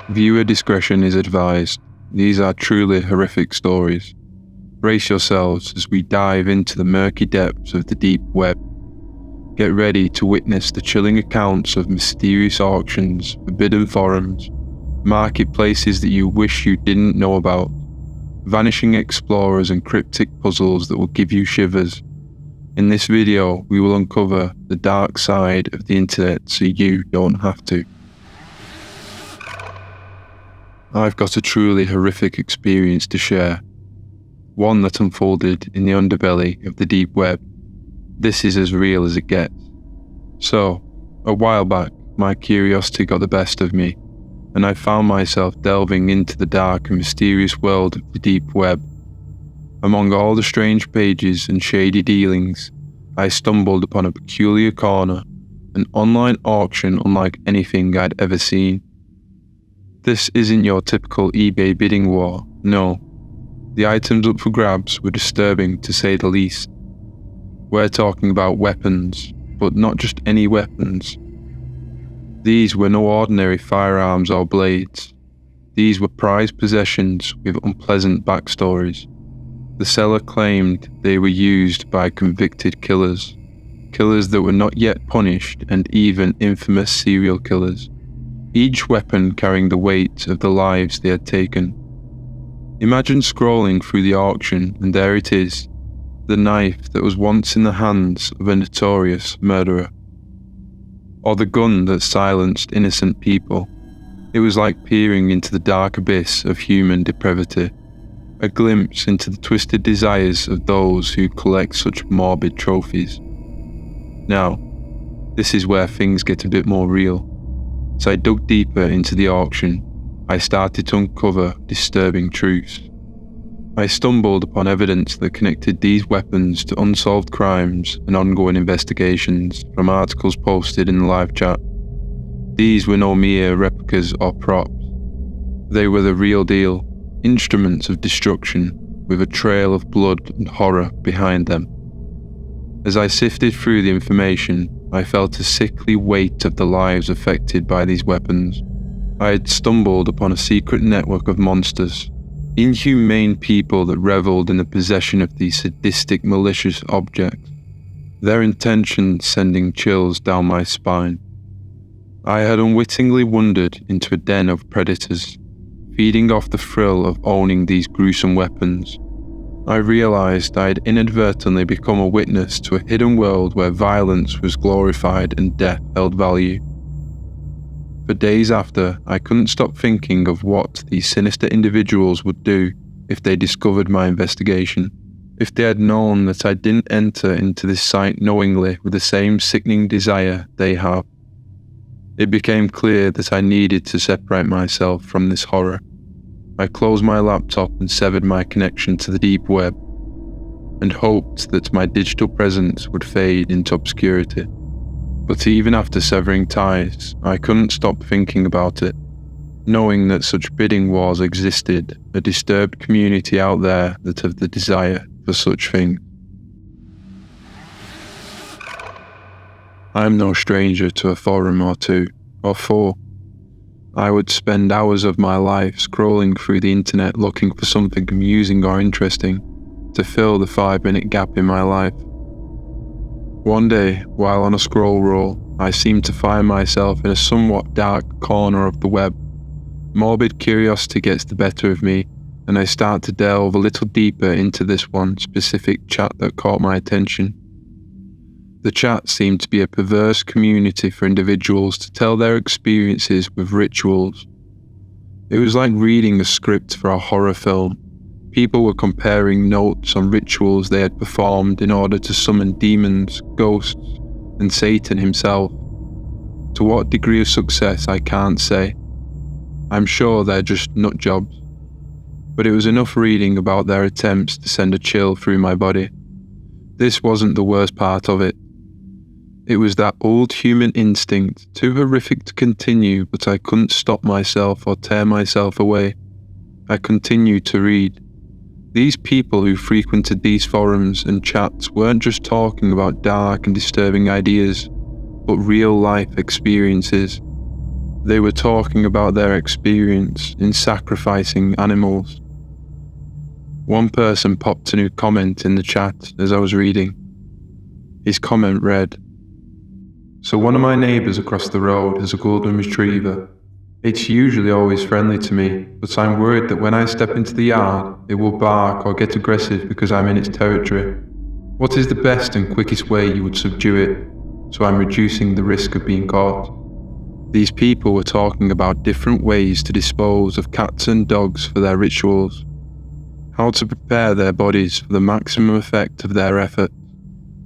Viewer discretion is advised. These are truly horrific stories. Brace yourselves as we dive into the murky depths of the deep web. Get ready to witness the chilling accounts of mysterious auctions, forbidden forums, marketplaces that you wish you didn't know about, vanishing explorers and cryptic puzzles that will give you shivers. In this video, we will uncover the dark side of the internet so you don't have to. I've got a truly horrific experience to share. One that unfolded in the underbelly of the deep web. This is as real as it gets. So, a while back, my curiosity got the best of me, and I found myself delving into the dark and mysterious world of the deep web. Among all the strange pages and shady dealings, I stumbled upon a peculiar corner, an online auction unlike anything I'd ever seen. This isn't your typical eBay bidding war, no. The items up for grabs were disturbing to say the least. We're talking about weapons, but not just any weapons. These were no ordinary firearms or blades. These were prized possessions with unpleasant backstories. The seller claimed they were used by convicted killers, killers that were not yet punished, and even infamous serial killers, each weapon carrying the weight of the lives they had taken. Imagine scrolling through the auction and there it is, the knife that was once in the hands of a notorious murderer. Or the gun that silenced innocent people. It was like peering into the dark abyss of human depravity, a glimpse into the twisted desires of those who collect such morbid trophies. Now, this is where things get a bit more real. As I dug deeper into the auction, I started to uncover disturbing truths. I stumbled upon evidence that connected these weapons to unsolved crimes and ongoing investigations from articles posted in the live chat. These were no mere replicas or props. They were the real deal, instruments of destruction with a trail of blood and horror behind them. As I sifted through the information, I felt a sickly weight of the lives affected by these weapons. I had stumbled upon a secret network of monsters, inhumane people that reveled in the possession of these sadistic, malicious objects, their intentions sending chills down my spine. I had unwittingly wandered into a den of predators, feeding off the thrill of owning these gruesome weapons. I realized I had inadvertently become a witness to a hidden world where violence was glorified and death held value. For days after, I couldn't stop thinking of what these sinister individuals would do if they discovered my investigation, if they had known that I didn't enter into this site knowingly with the same sickening desire they have. It became clear that I needed to separate myself from this horror. I closed my laptop and severed my connection to the deep web, and hoped that my digital presence would fade into obscurity. But even after severing ties, I couldn't stop thinking about it, knowing that such bidding wars existed, a disturbed community out there that have the desire for such things. I'm no stranger to a forum or two, or four. I would spend hours of my life scrolling through the internet looking for something amusing or interesting to fill the 5-minute gap in my life. One day, while on a scroll roll, I seemed to find myself in a somewhat dark corner of the web. Morbid curiosity gets the better of me, and I start to delve a little deeper into this one specific chat that caught my attention. The chat seemed to be a perverse community for individuals to tell their experiences with rituals. It was like reading a script for a horror film. People were comparing notes on rituals they had performed in order to summon demons, ghosts, and Satan himself. To what degree of success I can't say. I'm sure they're just nut jobs. But it was enough reading about their attempts to send a chill through my body. This wasn't the worst part of it. It was that old human instinct, too horrific to continue, but I couldn't stop myself or tear myself away. I continued to read. These people who frequented these forums and chats weren't just talking about dark and disturbing ideas, but real-life experiences. They were talking about their experience in sacrificing animals. One person popped a new comment in the chat as I was reading. His comment read, "So one of my neighbours across the road has a golden retriever. It's usually always friendly to me, but I'm worried that when I step into the yard, it will bark or get aggressive because I'm in its territory. What is the best and quickest way you would subdue it, so I'm reducing the risk of being caught?" These people were talking about different ways to dispose of cats and dogs for their rituals, how to prepare their bodies for the maximum effect of their effort.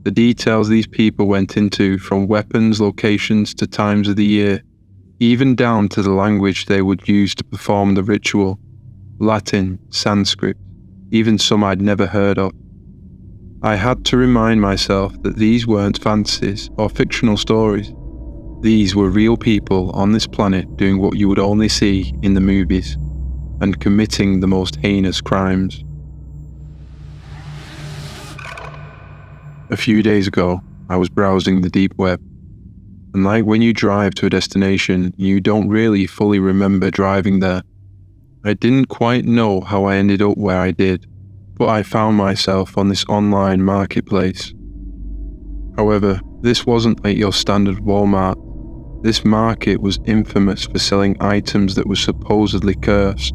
The details these people went into, from weapons, locations to times of the year, even down to the language they would use to perform the ritual. Latin, Sanskrit, even some I'd never heard of. I had to remind myself that these weren't fantasies or fictional stories. These were real people on this planet doing what you would only see in the movies, and committing the most heinous crimes. A few days ago, I was browsing the deep web, and like when you drive to a destination, you don't really fully remember driving there. I didn't quite know how I ended up where I did, but I found myself on this online marketplace. However, this wasn't like your standard Walmart. This market was infamous for selling items that were supposedly cursed,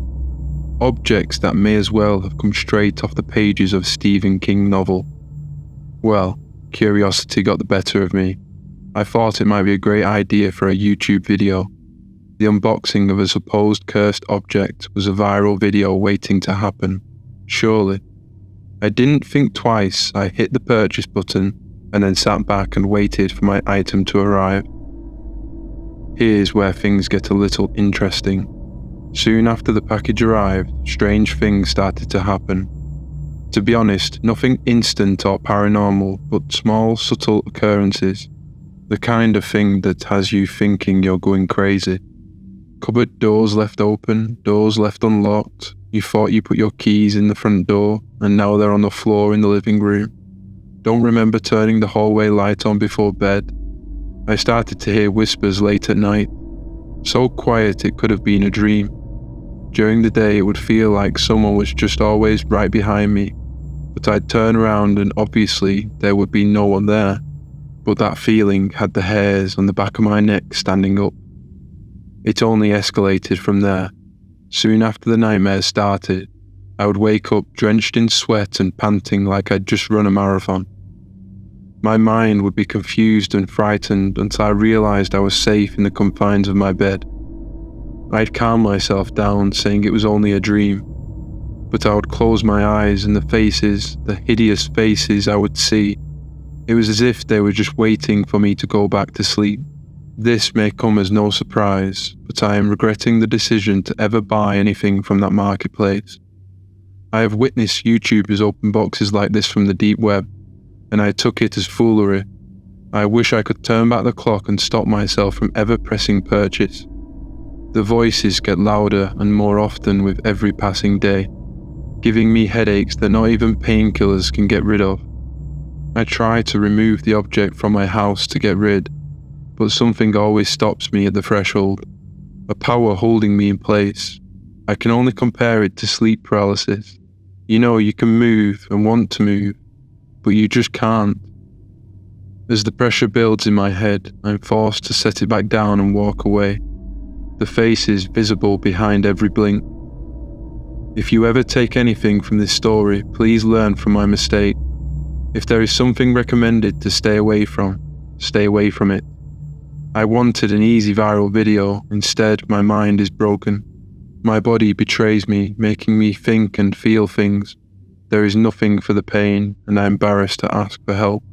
objects that may as well have come straight off the pages of a Stephen King novel. Well, curiosity got the better of me. I thought it might be a great idea for a YouTube video. The unboxing of a supposed cursed object was a viral video waiting to happen, surely. I didn't think twice. I hit the purchase button and then sat back and waited for my item to arrive. Here's where things get a little interesting. Soon after the package arrived, strange things started to happen. To be honest, nothing instant or paranormal, but small, subtle occurrences. The kind of thing that has you thinking you're going crazy. Cupboard doors left open, doors left unlocked. You thought you put your keys in the front door, and now they're on the floor in the living room. Don't remember turning the hallway light on before bed. I started to hear whispers late at night. So quiet it could have been a dream. During the day it would feel like someone was just always right behind me, but I'd turn around and obviously there would be no one there. But that feeling had the hairs on the back of my neck standing up. It only escalated from there. Soon after the nightmares started, I would wake up drenched in sweat and panting like I'd just run a marathon. My mind would be confused and frightened until I realized I was safe in the confines of my bed. I'd calm myself down, saying it was only a dream, but I would close my eyes and the faces, the hideous faces I would see, it was as if they were just waiting for me to go back to sleep. This may come as no surprise, but I am regretting the decision to ever buy anything from that marketplace. I have witnessed YouTubers open boxes like this from the deep web, and I took it as foolery. I wish I could turn back the clock and stop myself from ever pressing purchase. The voices get louder and more often with every passing day, giving me headaches that not even painkillers can get rid of. I try to remove the object from my house to get rid, but something always stops me at the threshold, a power holding me in place. I can only compare it to sleep paralysis. You know, you can move and want to move, but you just can't. As the pressure builds in my head, I'm forced to set it back down and walk away. The face is visible behind every blink. If you ever take anything from this story, please learn from my mistake. If there is something recommended to stay away from it. I wanted an easy viral video, instead my mind is broken. My body betrays me, making me think and feel things. There is nothing for the pain, and I am embarrassed to ask for help.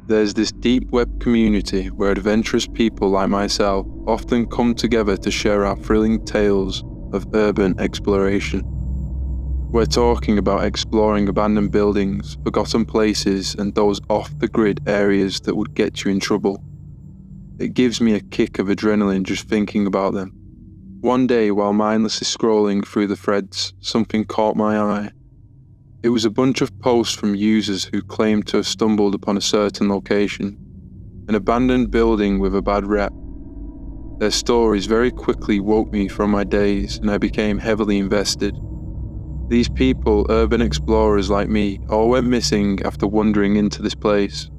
There's this deep web community where adventurous people like myself often come together to share our thrilling tales of urban exploration. We're talking about exploring abandoned buildings, forgotten places, and those off-the-grid areas that would get you in trouble. It gives me a kick of adrenaline just thinking about them. One day, while mindlessly scrolling through the threads, something caught my eye. It was a bunch of posts from users who claimed to have stumbled upon a certain location. an abandoned building with a bad rep. Their stories very quickly woke me from my daze, and I became heavily invested. These people, urban explorers like me, all went missing after wandering into this place.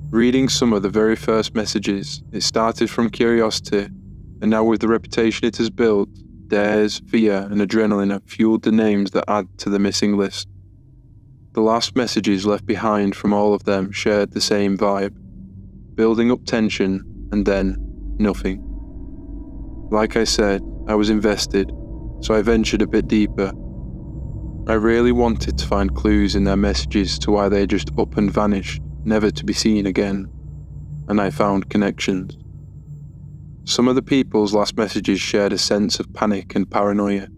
Reading some of the very first messages, it started from curiosity, and now with the reputation it has built, dares, fear, and adrenaline have fueled the names that add to the missing list. The last messages left behind from all of them shared the same vibe, building up tension, and then nothing. Like I said, I was invested, so I ventured a bit deeper. I really wanted to find clues in their messages to why they just up and vanished, never to be seen again, and I found connections. Some of the people's last messages shared a sense of panic and paranoia.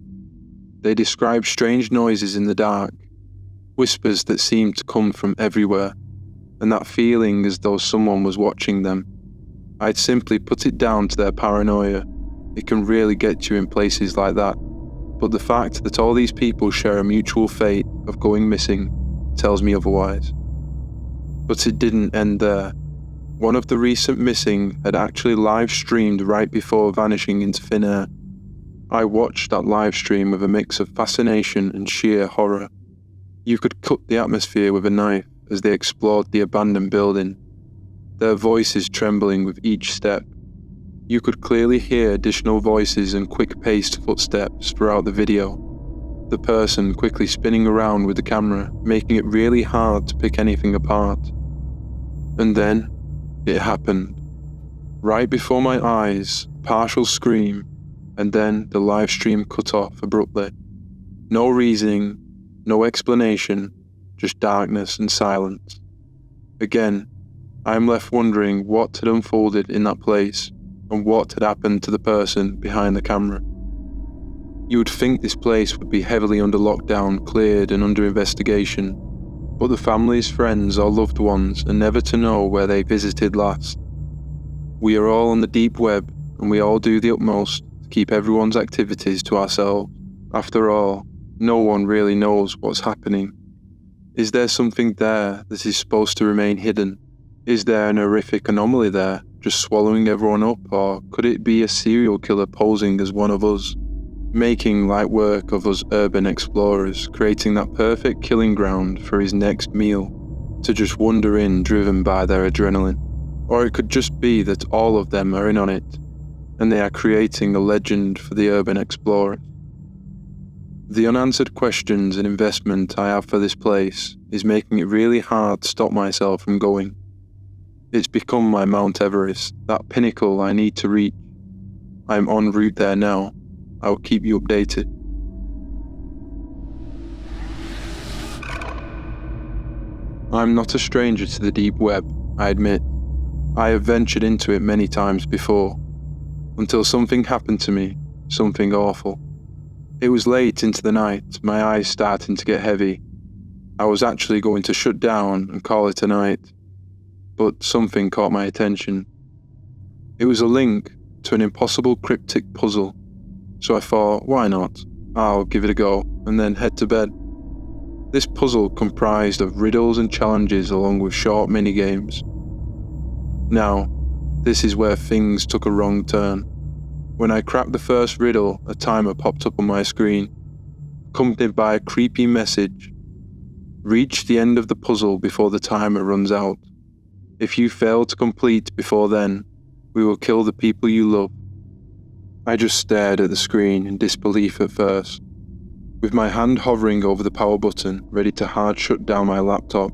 They described strange noises in the dark, whispers that seemed to come from everywhere, and that feeling as though someone was watching them. I'd simply put it down to their paranoia. It can really get you in places like that, but the fact that all these people share a mutual fate of going missing tells me otherwise. But it didn't end there. One of the recent missing had actually live streamed right before vanishing into thin air. I watched that live stream with a mix of fascination and sheer horror. You could cut the atmosphere with a knife as they explored the abandoned building, their voices trembling with each step. You could clearly hear additional voices and quick-paced footsteps throughout the video. The person quickly spinning around with the camera, making it really hard to pick anything apart. And then, it happened. Right before my eyes, a partial scream, and then the live stream cut off abruptly. No reasoning, no explanation, just darkness and silence. Again, I am left wondering what had unfolded in that place, and what had happened to the person behind the camera. You would think this place would be heavily under lockdown, cleared and under investigation, but the families, friends or loved ones are never to know where they visited last. We are all on the deep web, and we all do the utmost to keep everyone's activities to ourselves. After all, no one really knows what's happening. Is there something there that is supposed to remain hidden? Is there an horrific anomaly there, just swallowing everyone up, or could it be a serial killer posing as one of us, making light work of us urban explorers, creating that perfect killing ground for his next meal, to just wander in driven by their adrenaline? Or it could just be that all of them are in on it, and they are creating a legend for the urban explorer. The unanswered questions and investment I have for this place is making it really hard to stop myself from going. It's become my Mount Everest, that pinnacle I need to reach. I'm en route there now. I will keep you updated. I'm not a stranger to the deep web, I admit. I have ventured into it many times before, until something happened to me, something awful. It was late into the night, my eyes starting to get heavy. I was actually going to shut down and call it a night, but something caught my attention. It was a link to an impossible cryptic puzzle, so I thought, why not? I'll give it a go, and then head to bed. This puzzle comprised of riddles and challenges along with short mini-games. Now, this is where things took a wrong turn. When I cracked the first riddle, a timer popped up on my screen, accompanied by a creepy message. Reach the end of the puzzle before the timer runs out. If you fail to complete before then, we will kill the people you love. I just stared at the screen in disbelief at first, with my hand hovering over the power button, ready to hard shut down my laptop.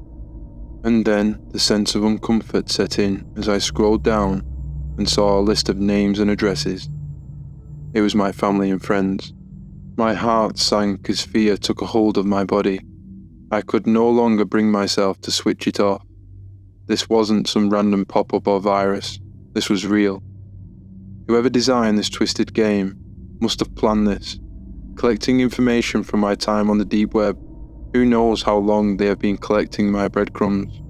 And then the sense of uncomfort set in as I scrolled down and saw a list of names and addresses. It was my family and friends. My heart sank as fear took a hold of my body. I could no longer bring myself to switch it off. This wasn't some random pop-up or virus. This was real. Whoever designed this twisted game must have planned this, collecting information from my time on the deep web. Who knows how long they have been collecting my breadcrumbs.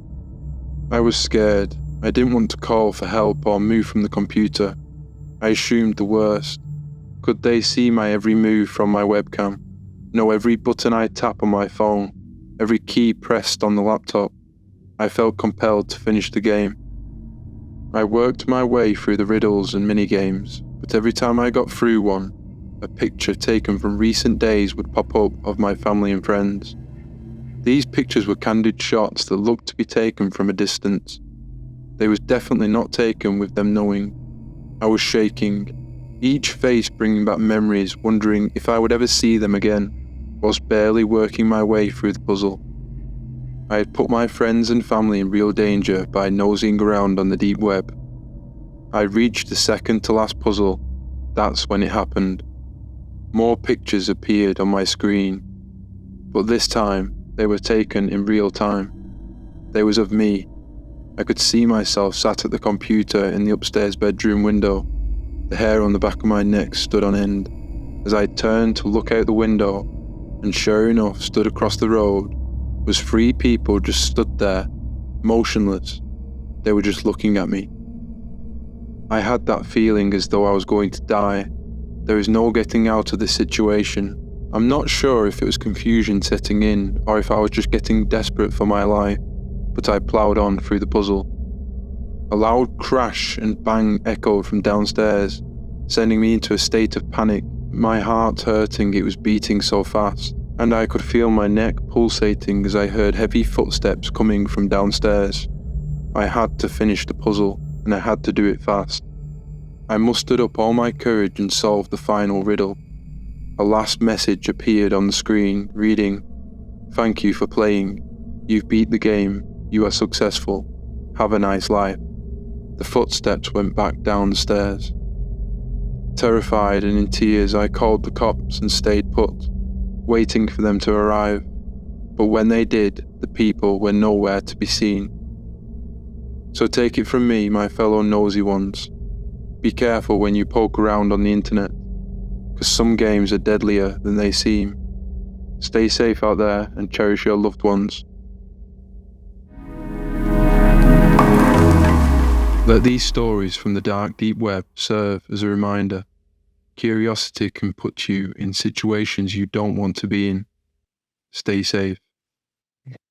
I was scared. I didn't want to call for help or move from the computer. I assumed the worst. Could they see my every move from my webcam? Know every button I tap on my phone, every key pressed on the laptop? I felt compelled to finish the game. I worked my way through the riddles and minigames, but every time I got through one, a picture taken from recent days would pop up of my family and friends. These pictures were candid shots that looked to be taken from a distance. They was definitely not taken with them knowing. I was shaking, each face bringing back memories, wondering if I would ever see them again, whilst barely working my way through the puzzle. I had put my friends and family in real danger by nosing around on the deep web. I reached the second to last puzzle. That's when it happened. More pictures appeared on my screen, but this time they were taken in real time. They was of me. I could see myself sat at the computer in the upstairs bedroom window. The hair on the back of my neck stood on end as I turned to look out the window, and sure enough, stood across the road was 3 people just stood there, motionless. They were just looking at me. I had that feeling as though I was going to die. There is no getting out of this situation. I'm not sure if it was confusion setting in or if I was just getting desperate for my life, but I ploughed on through the puzzle. A loud crash and bang echoed from downstairs, sending me into a state of panic. My heart hurting, it was beating so fast, and I could feel my neck pulsating as I heard heavy footsteps coming from downstairs. I had to finish the puzzle, and I had to do it fast. I mustered up all my courage and solved the final riddle. A last message appeared on the screen, reading, "Thank you for playing. You've beat the game. You are successful. Have a nice life." The footsteps went back down the stairs. Terrified and in tears, I called the cops and stayed put, waiting for them to arrive. But when they did, the people were nowhere to be seen. So take it from me, my fellow nosy ones. Be careful when you poke around on the internet, because some games are deadlier than they seem. Stay safe out there and cherish your loved ones. Let these stories from the dark deep web serve as a reminder. Curiosity can put you in situations you don't want to be in. Stay safe.